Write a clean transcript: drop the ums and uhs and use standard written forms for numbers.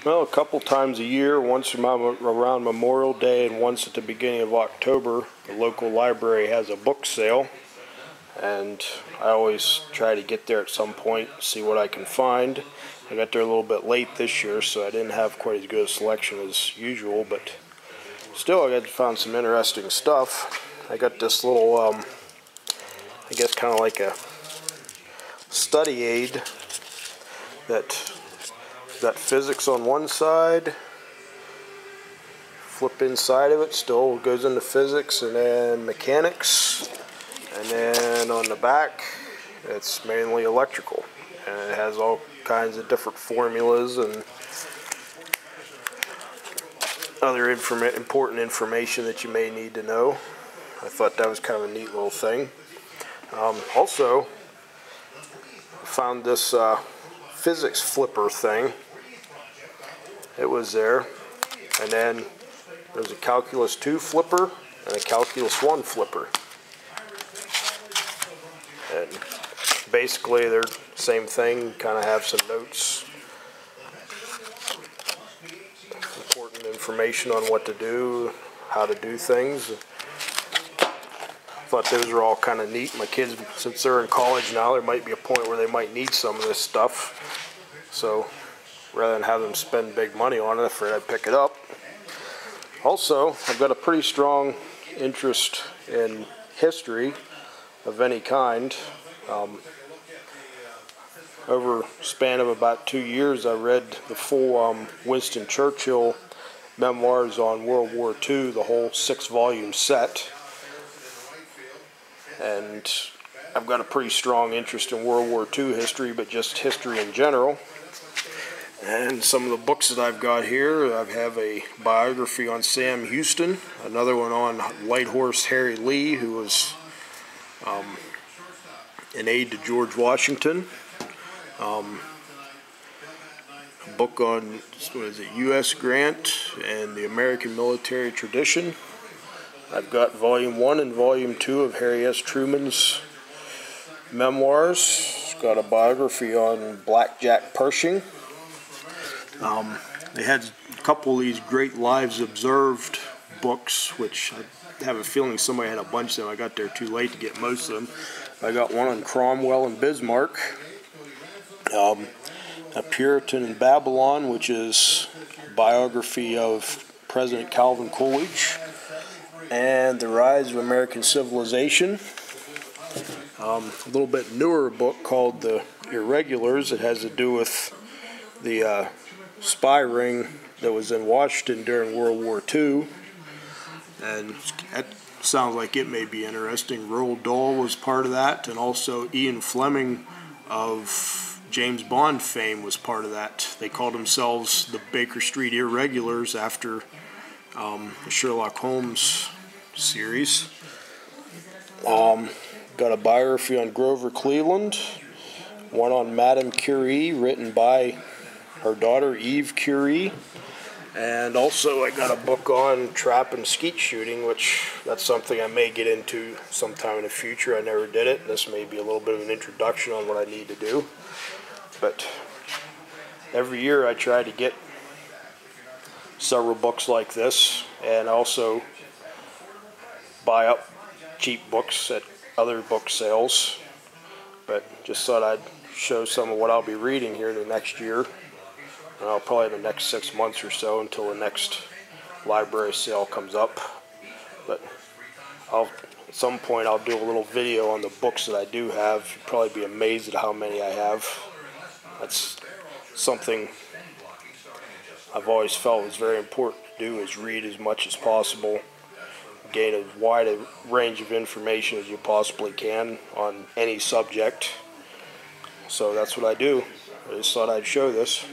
Well, a couple times a year, once around Memorial Day and once at the beginning of October, the local library has a book sale, and I always try to get there at some point, see what I can find. I got there a little bit late this year, so I didn't have quite as good a selection as usual, but still I found some interesting stuff. I got this little, I guess kind of like a study aid that got physics on one side, flip inside of it, still goes into physics, and then mechanics, and then on the back it's mainly electrical, and it has all kinds of different formulas and other important information that you may need to know. I thought that was kind of a neat little thing. Also found this physics flipper thing. It was there, and then there's a Calculus 2 flipper and a Calculus 1 flipper, and basically they're the same thing, kind of have some notes, important information on what to do, how to do things. Thought those were all kind of neat. My kids, since they're in college now, there might be a point where they might need some of this stuff, so rather than have them spend big money on it, I figured I'd pick it up. Also, I've got a pretty strong interest in history of any kind. Over a span of about 2 years, I read the full Winston Churchill memoirs on World War II, the whole 6-volume set. And I've got a pretty strong interest in World War II history, but just history in general. And some of the books that I've got here, I have a biography on Sam Houston, another one on Light Horse Harry Lee, who was an aide to George Washington. A book on, what is it, U.S. Grant and the American military tradition. I've got Volume 1 and Volume 2 of Harry S. Truman's memoirs. It's got a biography on Black Jack Pershing. They had a couple of these Great Lives Observed books, which I have a feeling somebody had a bunch of them. I got there too late to get most of them. I got one on Cromwell and Bismarck. A Puritan in Babylon, which is a biography of President Calvin Coolidge, and The Rise of American Civilization. A little bit newer book called The Irregulars. It has to do with the spy ring that was in Washington during World War II, and that sounds like it may be interesting. Roald Dahl was part of that, and also Ian Fleming of James Bond fame was part of that. They called themselves the Baker Street Irregulars after the Sherlock Holmes series. Got a biography on Grover Cleveland, one on Madame Curie written by her daughter Eve Curie, and also I got a book on trap and skeet shooting, which that's something I may get into sometime in the future. I never did it. This may be a little bit of an introduction on what I need to do, but every year I try to get several books like this, and also buy up cheap books at other book sales, but just thought I'd show some of what I'll be reading here the next year. Probably the next 6 months or so until the next library sale comes up. But at some point I'll do a little video on the books that I do have. You'll probably be amazed at how many I have. That's something I've always felt was very important to do, is read as much as possible, gain as wide a range of information as you possibly can on any subject. So that's what I do. I just thought I'd show this.